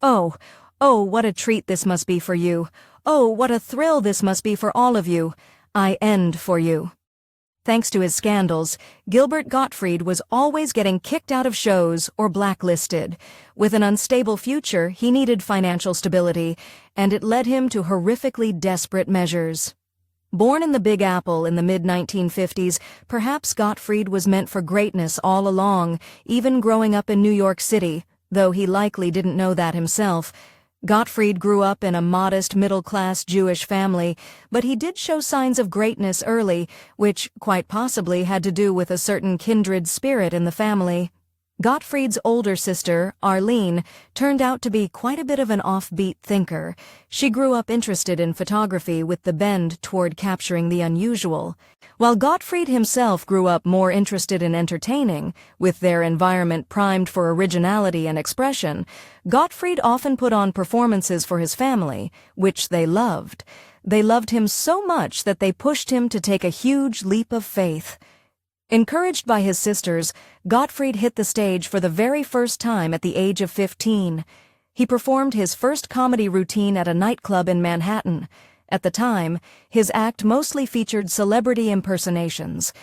Oh, oh, what a treat this must be for you. Oh, what a thrill this must be for all of you. I end for you. Thanks to his scandals, Gilbert Gottfried was always getting kicked out of shows or blacklisted. With an unstable future, he needed financial stability, and it led him to horrifically desperate measures. Born in the Big Apple in the mid-1950s, perhaps Gottfried was meant for greatness all along, even growing up in New York City, though he likely didn't know that himself. Gottfried grew up in a modest middle-class Jewish family, but he did show signs of greatness early, which quite possibly had to do with a certain kindred spirit in the family. Gottfried's older sister, Arlene, turned out to be quite a bit of an offbeat thinker. She grew up interested in photography with the bend toward capturing the unusual, while Gottfried himself grew up more interested in entertaining. With their environment primed for originality and expression, Gottfried often put on performances for his family, which they loved. They loved him so much that they pushed him to take a huge leap of faith. Encouraged by his sisters, Gottfried hit the stage for the very first time at the age of 15. He performed his first comedy routine at a nightclub in Manhattan. At the time, his act mostly featured celebrity impersonations.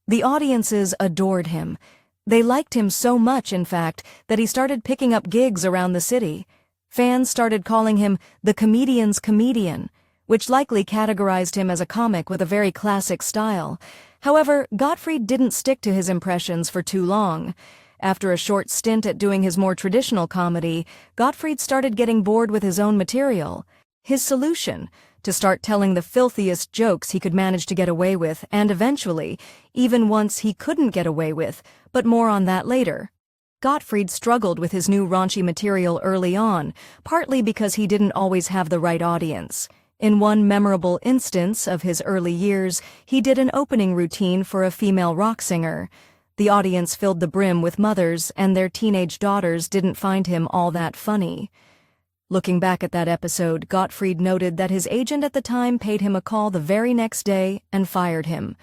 The audiences adored him. They liked him so much, in fact, that he started picking up gigs around the city. Fans started calling him the comedian's comedian, which likely categorized him as a comic with a very classic style. However, Gottfried didn't stick to his impressions for too long. After a short stint at doing his more traditional comedy, Gottfried started getting bored with his own material. His solution: to start telling the filthiest jokes he could manage to get away with, and eventually, even once he couldn't get away with, but more on that later. Gottfried struggled with his new raunchy material early on, partly because he didn't always have the right audience. In one memorable instance of his early years, he did an opening routine for a female rock singer. The audience filled the brim with mothers, and their teenage daughters didn't find him all that funny. Looking back at that episode, Gottfried noted that his agent at the time paid him a call the very next day and fired him.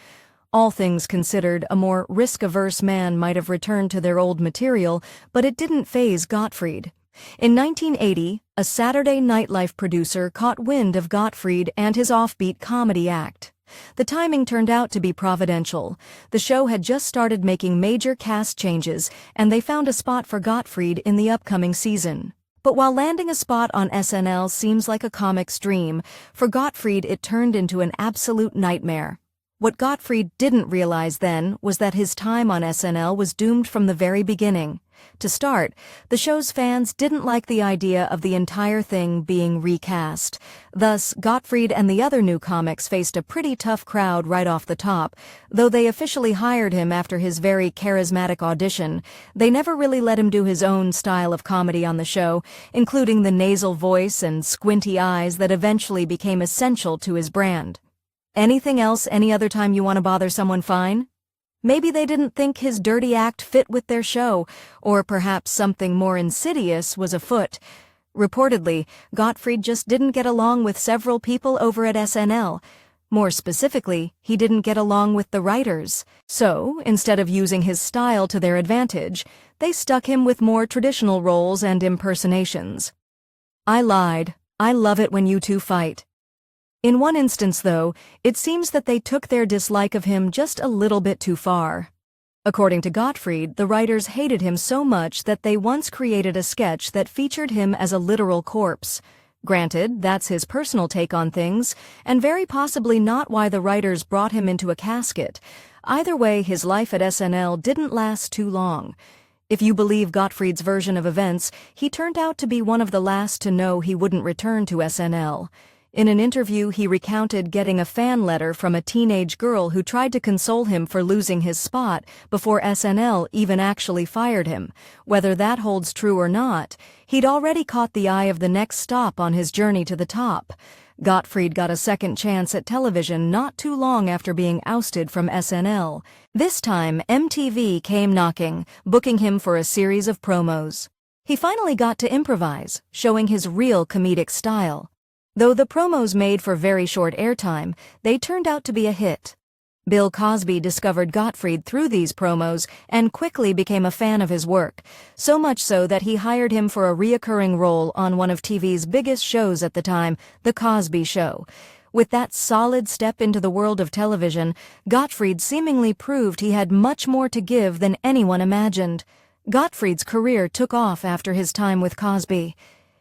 All things considered, a more risk-averse man might have returned to their old material, but it didn't faze Gottfried. In 1980, a Saturday nightlife producer caught wind of Gottfried and his offbeat comedy act. The timing turned out to be providential. The show had just started making major cast changes, and they found a spot for Gottfried in the upcoming season. But while landing a spot on SNL seems like a comic's dream, for Gottfried it turned into an absolute nightmare. What Gottfried didn't realize then was that his time on SNL was doomed from the very beginning. To start, the show's fans didn't like the idea of the entire thing being recast. Thus, Gottfried and the other new comics faced a pretty tough crowd right off the top. Though they officially hired him after his very charismatic audition, they never really let him do his own style of comedy on the show, including the nasal voice and squinty eyes that eventually became essential to his brand. Anything else any other time you want to bother someone fine? Maybe they didn't think his dirty act fit with their show, or perhaps something more insidious was afoot. Reportedly, Gottfried just didn't get along with several people over at SNL. More specifically, he didn't get along with the writers. So, instead of using his style to their advantage, they stuck him with more traditional roles and impersonations. I lied. I love it when you two fight. In one instance, though, it seems that they took their dislike of him just a little bit too far. According to Gottfried, the writers hated him so much that they once created a sketch that featured him as a literal corpse. Granted, that's his personal take on things, and very possibly not why the writers brought him into a casket. Either way, his life at SNL didn't last too long. If you believe Gottfried's version of events, he turned out to be one of the last to know he wouldn't return to SNL. In an interview, he recounted getting a fan letter from a teenage girl who tried to console him for losing his spot before SNL even actually fired him. Whether that holds true or not, he'd already caught the eye of the next stop on his journey to the top. Gottfried got a second chance at television not too long after being ousted from SNL. This time, MTV came knocking, booking him for a series of promos. He finally got to improvise, showing his real comedic style. Though the promos made for very short airtime, they turned out to be a hit. Bill Cosby discovered Gottfried through these promos and quickly became a fan of his work, so much so that he hired him for a reoccurring role on one of TV's biggest shows at the time, The Cosby Show. With that solid step into the world of television, Gottfried seemingly proved he had much more to give than anyone imagined. Gottfried's career took off after his time with Cosby.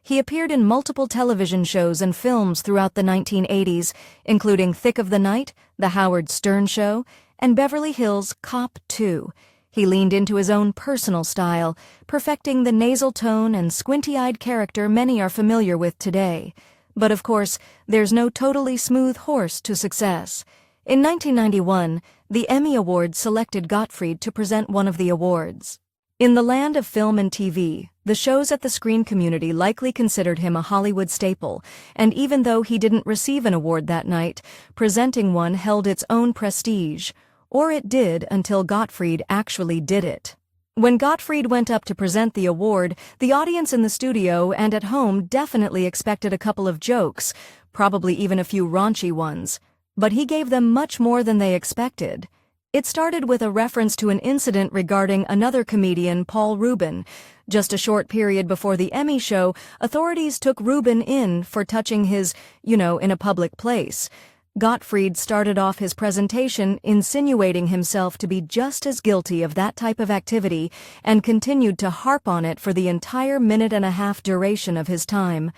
He appeared in multiple television shows and films throughout the 1980s, including Thick of the Night, The Howard Stern Show, and Beverly Hills Cop 2. He leaned into his own personal style, perfecting the nasal tone and squinty-eyed character many are familiar with today. But of course, there's no totally smooth horse to success. In 1991, the Emmy Awards selected Gottfried to present one of the awards. In the land of film and TV, the shows at the screen community likely considered him a Hollywood staple, and even though he didn't receive an award that night, presenting one held its own prestige. Or it did until Gottfried actually did it. When Gottfried went up to present the award, the audience in the studio and at home definitely expected a couple of jokes, probably even a few raunchy ones. But he gave them much more than they expected. It started with a reference to an incident regarding another comedian, Paul Rubin. Just a short period before the Emmy show, authorities took Rubin in for touching his, in a public place. Gottfried started off his presentation insinuating himself to be just as guilty of that type of activity and continued to harp on it for the entire minute-and-a-half duration of his time.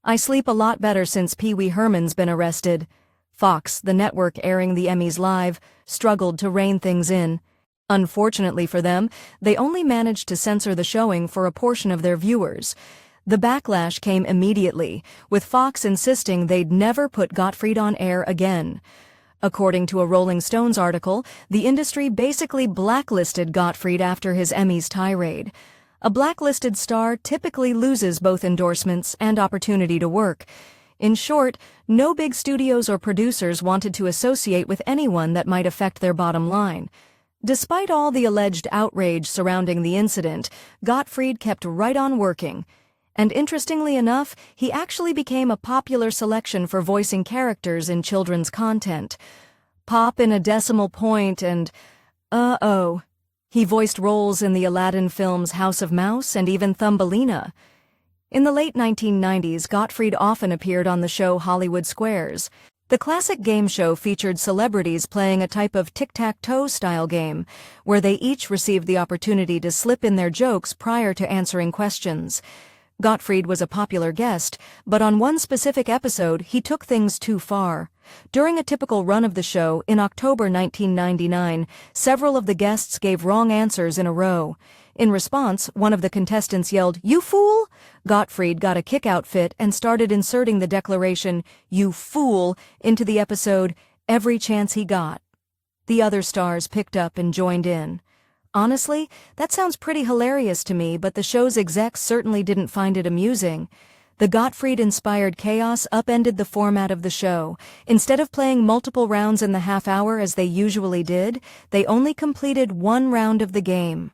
I sleep a lot better since Pee Wee Herman's been arrested. Fox, the network airing the Emmys live, struggled to rein things in. Unfortunately for them, they only managed to censor the showing for a portion of their viewers. The backlash came immediately, with Fox insisting they'd never put Gottfried on air again. According to a Rolling Stones article, the industry basically blacklisted Gottfried after his Emmys tirade. A blacklisted star typically loses both endorsements and opportunity to work. In short, no big studios or producers wanted to associate with anyone that might affect their bottom line. Despite all the alleged outrage surrounding the incident, Gottfried kept right on working. And interestingly enough, he actually became a popular selection for voicing characters in children's content. Pop in a decimal point and, uh-oh. He voiced roles in the Aladdin films House of Mouse and even Thumbelina. In the late 1990s, Gottfried often appeared on the show Hollywood Squares. The classic game show featured celebrities playing a type of tic-tac-toe style game, where they each received the opportunity to slip in their jokes prior to answering questions. Gottfried was a popular guest, but on one specific episode, he took things too far. During a typical run of the show, in October 1999, several of the guests gave wrong answers in a row. In response, one of the contestants yelled, "You fool!" Gottfried got a kick-out fit and started inserting the declaration, "You fool," into the episode every chance he got. The other stars picked up and joined in. Honestly, that sounds pretty hilarious to me, but the show's execs certainly didn't find it amusing. The Gottfried-inspired chaos upended the format of the show. Instead of playing multiple rounds in the half hour as they usually did, they only completed one round of the game.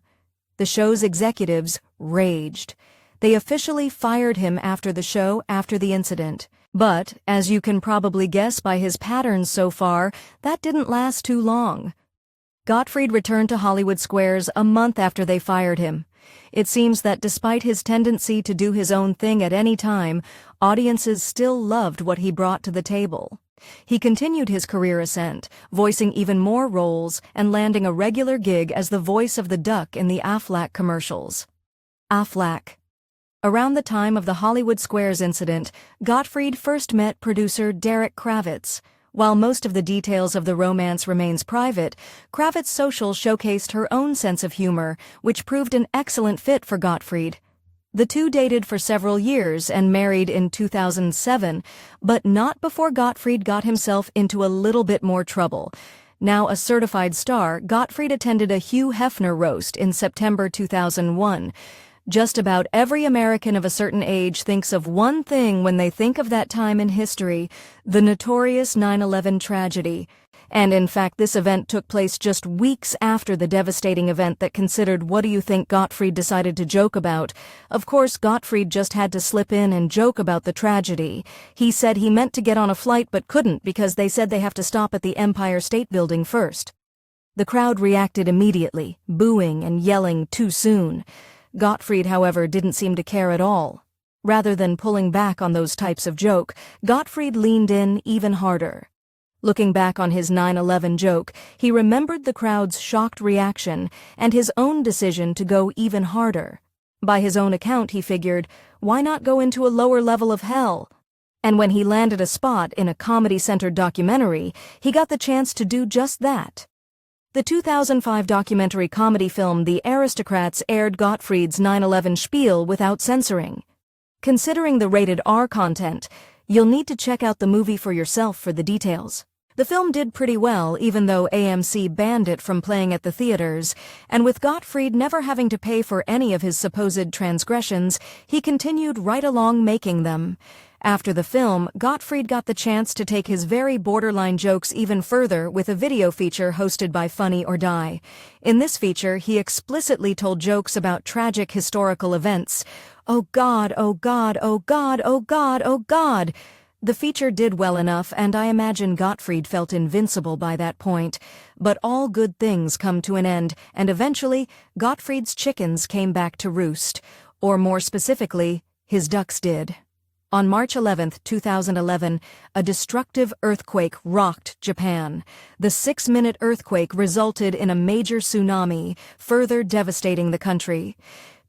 The show's executives raged. They officially fired him after the show after the incident. But, as you can probably guess by his patterns so far, that didn't last too long. Gottfried returned to Hollywood Squares a month after they fired him. It seems that despite his tendency to do his own thing at any time, audiences still loved what he brought to the table. He continued his career ascent, voicing even more roles and landing a regular gig as the voice of the duck in the Aflac commercials. Aflac. Around the time of the Hollywood Squares incident, Gottfried first met producer Derek Kravitz. While most of the details of the romance remains private, Kravitz's social showcased her own sense of humor, which proved an excellent fit for Gottfried. The two dated for several years and married in 2007, but not before Gottfried got himself into a little bit more trouble. Now a certified star, Gottfried attended a Hugh Hefner roast in September 2001. Just about every American of a certain age thinks of one thing when they think of that time in history, the notorious 9/11 tragedy. And in fact, this event took place just weeks after the devastating event that considered What Do You Think Gottfried decided to joke about. Of course, Gottfried just had to slip in and joke about the tragedy. He said he meant to get on a flight but couldn't because they said they have to stop at the Empire State Building first. The crowd reacted immediately, booing and yelling too soon. Gottfried, however, didn't seem to care at all. Rather than pulling back on those types of joke, Gottfried leaned in even harder. Looking back on his 9/11 joke, he remembered the crowd's shocked reaction and his own decision to go even harder. By his own account, he figured, why not go into a lower level of hell? And when he landed a spot in a comedy-centered documentary, he got the chance to do just that. The 2005 documentary comedy film The Aristocrats aired Gottfried's 9/11 spiel without censoring. Considering the rated R content, you'll need to check out the movie for yourself for the details. The film did pretty well, even though AMC banned it from playing at the theaters, and with Gottfried never having to pay for any of his supposed transgressions, he continued right along making them. After the film, Gottfried got the chance to take his very borderline jokes even further with a video feature hosted by Funny or Die. In this feature, he explicitly told jokes about tragic historical events. Oh God, oh God, oh God, oh God, oh God! The feature did well enough, and I imagine Gottfried felt invincible by that point. But all good things come to an end, and eventually, Gottfried's chickens came back to roost. Or more specifically, his ducks did. On March 11, 2011, a destructive earthquake rocked Japan. The 6-minute earthquake resulted in a major tsunami, further devastating the country.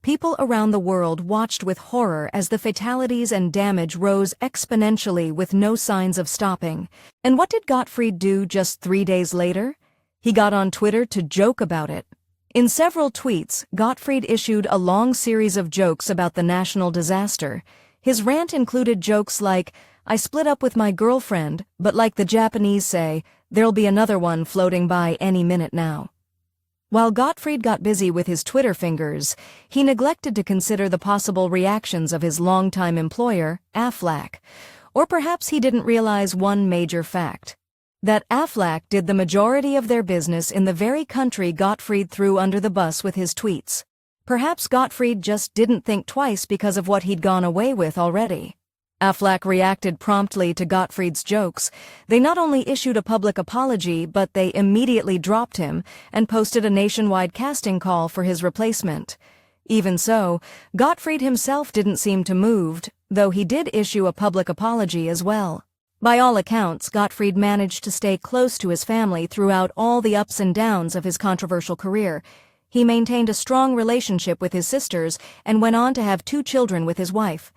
People around the world watched with horror as the fatalities and damage rose exponentially with no signs of stopping. And what did Gottfried do just 3 days later? He got on Twitter to joke about it. In several tweets, Gottfried issued a long series of jokes about the national disaster. His rant included jokes like, I split up with my girlfriend, but like the Japanese say, there'll be another one floating by any minute now. While Gottfried got busy with his Twitter fingers, he neglected to consider the possible reactions of his longtime employer, Aflac. Or perhaps he didn't realize one major fact: that Aflac did the majority of their business in the very country Gottfried threw under the bus with his tweets. Perhaps Gottfried just didn't think twice because of what he'd gone away with already. Aflac reacted promptly to Gottfried's jokes. They not only issued a public apology, but they immediately dropped him and posted a nationwide casting call for his replacement. Even so, Gottfried himself didn't seem too moved, though he did issue a public apology as well. By all accounts, Gottfried managed to stay close to his family throughout all the ups and downs of his controversial career. He maintained a strong relationship with his sisters and went on to have 2 children with his wife.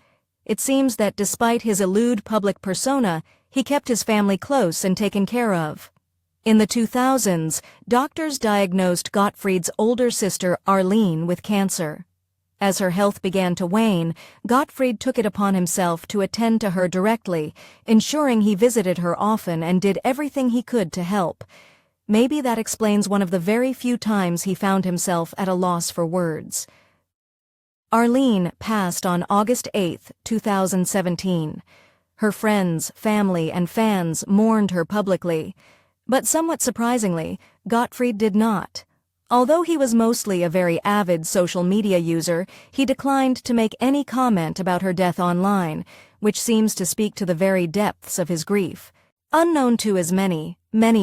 It seems that despite his elude public persona, he kept his family close and taken care of. In the 2000s, doctors diagnosed Gottfried's older sister Arlene with cancer. As her health began to wane, Gottfried took it upon himself to attend to her directly, ensuring he visited her often and did everything he could to help. Maybe that explains one of the very few times he found himself at a loss for words. Arlene passed on August 8, 2017. Her friends, family, and fans mourned her publicly. But somewhat surprisingly, Gottfried did not. Although he was mostly a very avid social media user, he declined to make any comment about her death online, which seems to speak to the very depths of his grief. Unknown to as many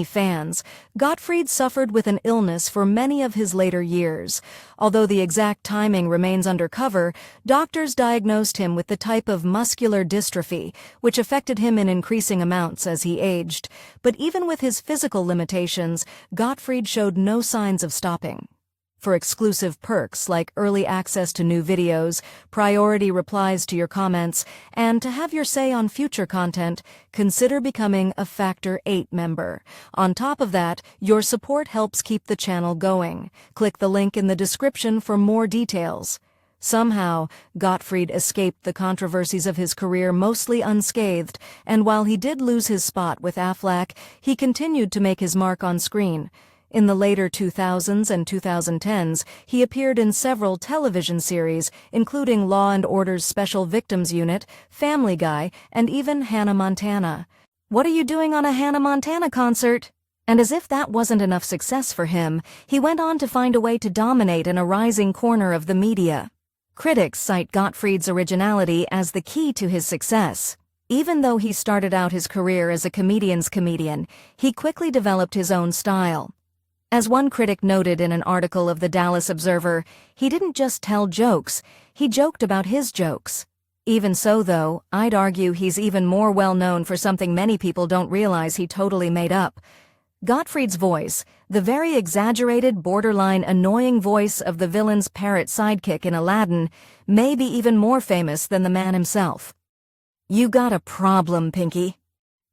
fans, Gottfried suffered with an illness for many of his later years. Although the exact timing remains undercover, doctors diagnosed him with the type of muscular dystrophy, which affected him in increasing amounts as he aged. But even with his physical limitations, Gottfried showed no signs of stopping. For exclusive perks like early access to new videos, priority replies to your comments, and to have your say on future content, consider becoming a Factor 8 member. On top of that, your support helps keep the channel going. Click the link in the description for more details. Somehow, Gottfried escaped the controversies of his career mostly unscathed, and while he did lose his spot with Aflac, he continued to make his mark on screen. In the later 2000s and 2010s, he appeared in several television series, including Law & Order's Special Victims Unit, Family Guy, and even Hannah Montana. What are you doing on a Hannah Montana concert? And as if that wasn't enough success for him, he went on to find a way to dominate in a rising corner of the media. Critics cite Gottfried's originality as the key to his success. Even though he started out his career as a comedian's comedian, he quickly developed his own style. As one critic noted in an article of the Dallas Observer, he didn't just tell jokes, he joked about his jokes. Even so, though, I'd argue he's even more well known for something many people don't realize he totally made up. Gottfried's voice, the very exaggerated, borderline annoying voice of the villain's parrot sidekick in Aladdin, may be even more famous than the man himself. "You got a problem, Pinky."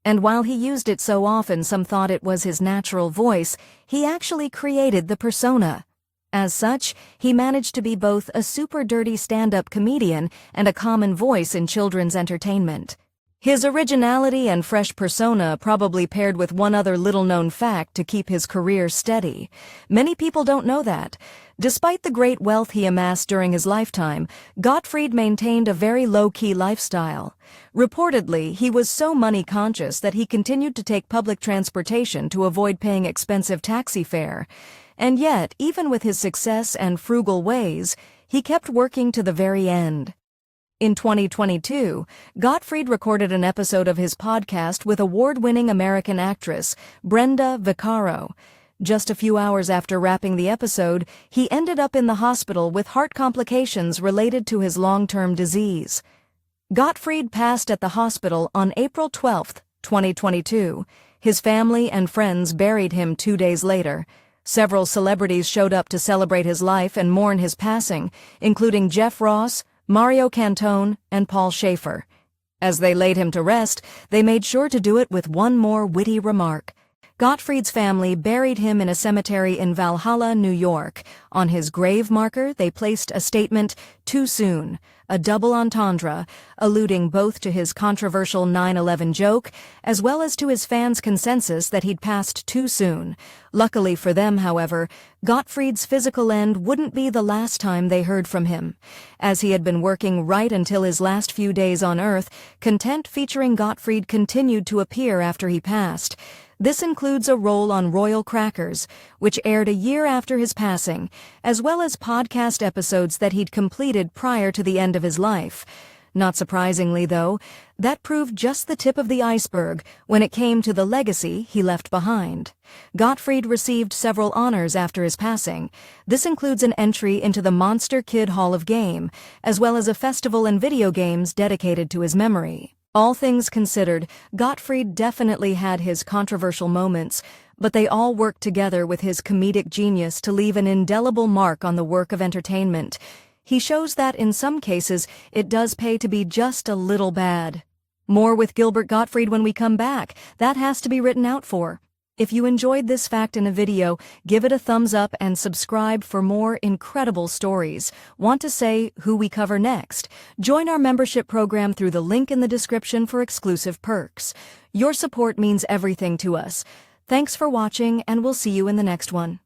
And while he used it so often some thought it was his natural voice, he actually created the persona. As such, he managed to be both a super dirty stand-up comedian and a common voice in children's entertainment. His originality and fresh persona probably paired with one other little-known fact to keep his career steady. Many people don't know that. Despite the great wealth he amassed during his lifetime, Gottfried maintained a very low-key lifestyle. Reportedly, he was so money-conscious that he continued to take public transportation to avoid paying expensive taxi fare. And yet, even with his success and frugal ways, he kept working to the very end. In 2022, Gottfried recorded an episode of his podcast with award-winning American actress Brenda Vaccaro. Just a few hours after wrapping the episode, he ended up in the hospital with heart complications related to his long-term disease. Gottfried passed at the hospital on April 12, 2022. His family and friends buried him 2 days later. Several celebrities showed up to celebrate his life and mourn his passing, including Jeff Ross, Mario Cantone, and Paul Schaefer. As they laid him to rest, they made sure to do it with one more witty remark. Gottfried's family buried him in a cemetery in Valhalla, New York. On his grave marker, they placed a statement, "Too soon," a double entendre, alluding both to his controversial 9/11 joke as well as to his fans' consensus that he'd passed too soon. Luckily for them, however, Gottfried's physical end wouldn't be the last time they heard from him. As he had been working right until his last few days on Earth, content featuring Gottfried continued to appear after he passed. This includes a role on Royal Crackers, which aired a year after his passing, as well as podcast episodes that he'd completed prior to the end of his life. Not surprisingly, though, that proved just the tip of the iceberg when it came to the legacy he left behind. Gottfried received several honors after his passing. This includes an entry into the Monster Kid Hall of Game, as well as a festival in video games dedicated to his memory. All things considered, Gottfried definitely had his controversial moments, but they all worked together with his comedic genius to leave an indelible mark on the work of entertainment. He shows that in some cases, it does pay to be just a little bad. More with Gilbert Gottfried when we come back. That has to be written out for. If you enjoyed this fact in a video, give it a thumbs up and subscribe for more incredible stories. Want to say who we cover next? Join our membership program through the link in the description for exclusive perks. Your support means everything to us. Thanks for watching, and we'll see you in the next one.